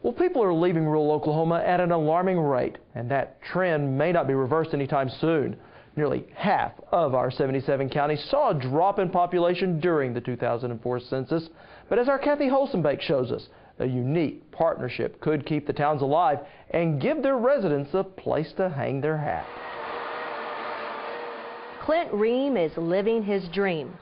Well, people are leaving rural Oklahoma at an alarming rate, and that trend may not be reversed anytime soon. Nearly half of our 77 counties saw a drop in population during the 2004 census. But as our Kathy Holsenbake shows us, a unique partnership could keep the towns alive and give their residents a place to hang their hat. Clint Ream is living his dream.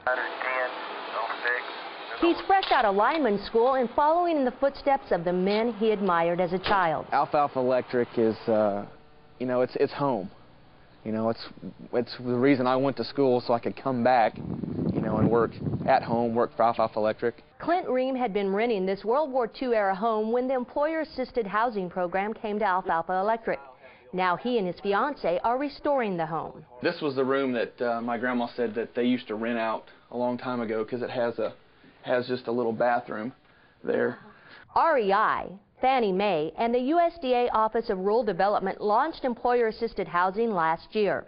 He's fresh out of lineman school and following in the footsteps of the men he admired as a child. Alfalfa Electric is, it's home. It's the reason I went to school, so I could come back, and work at home, work for Alfalfa Electric. Clint Ream had been renting this World War II era home when the employer-assisted housing program came to Alfalfa Electric. Now he and his fiancée are restoring the home. This was the room that my grandma said that they used to rent out a long time ago because it has just a little bathroom there. REI, Fannie Mae, and the USDA Office of Rural Development launched employer-assisted housing last year.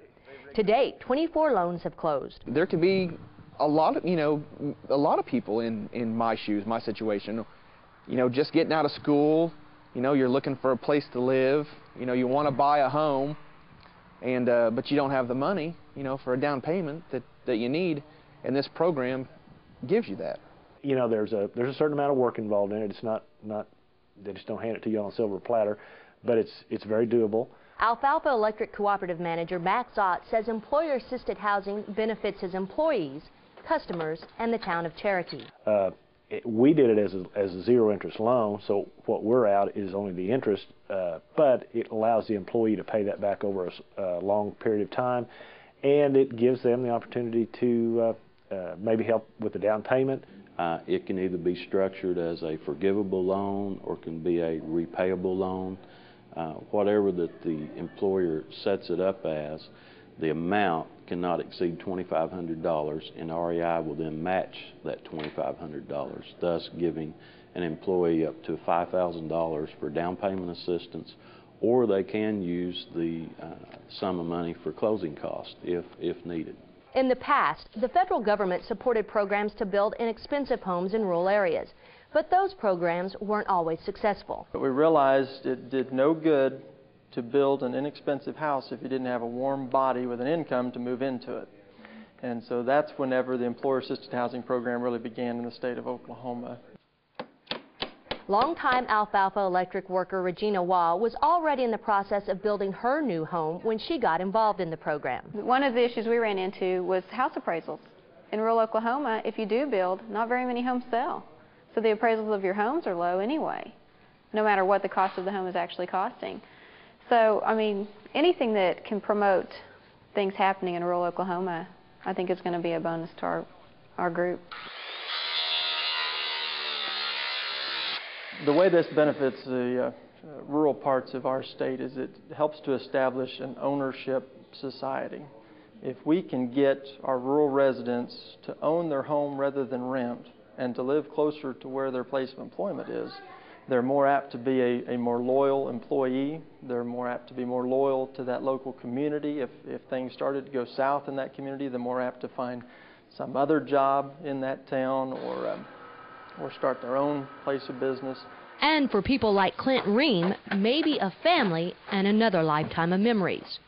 To date, 24 loans have closed. There could be a lot of people in my shoes, my situation. Just getting out of school, you're looking for a place to live. You want to buy a home, and but you don't have the money, for a down payment that you need, and this program gives you that. There's a certain amount of work involved in it. It's not they just don't hand it to you on a silver platter, but it's very doable. Alfalfa Electric Cooperative Manager Max Ott says employer-assisted housing benefits his employees, customers, and the town of Cherokee. We did it as a zero-interest loan, so what we're out is only the interest, but it allows the employee to pay that back over a long period of time, and it gives them the opportunity to maybe help with the down payment. It can either be structured as a forgivable loan or can be a repayable loan. Whatever that the employer sets it up as, the amount cannot exceed $2,500, and REI will then match that $2,500, thus giving an employee up to $5,000 for down payment assistance, or they can use the sum of money for closing costs if needed. In the past, the federal government supported programs to build inexpensive homes in rural areas, but those programs weren't always successful. But we realized it did no good to build an inexpensive house if you didn't have a warm body with an income to move into it. And so that's whenever the employer-assisted housing program really began in the state of Oklahoma. Longtime Alfalfa Electric worker Regina Waugh was already in the process of building her new home when she got involved in the program. One of the issues we ran into was house appraisals. In rural Oklahoma, if you do build, not very many homes sell. So the appraisals of your homes are low anyway, no matter what the cost of the home is actually costing. So, anything that can promote things happening in rural Oklahoma, I think is going to be a bonus to our group. The way this benefits the rural parts of our state is it helps to establish an ownership society. If we can get our rural residents to own their home rather than rent and to live closer to where their place of employment is, they're more apt to be a more loyal employee. They're more apt to be more loyal to that local community. If things started to go south in that community, they're more apt to find some other job in that town or start their own place of business. And for people like Clint Ream, maybe a family and another lifetime of memories.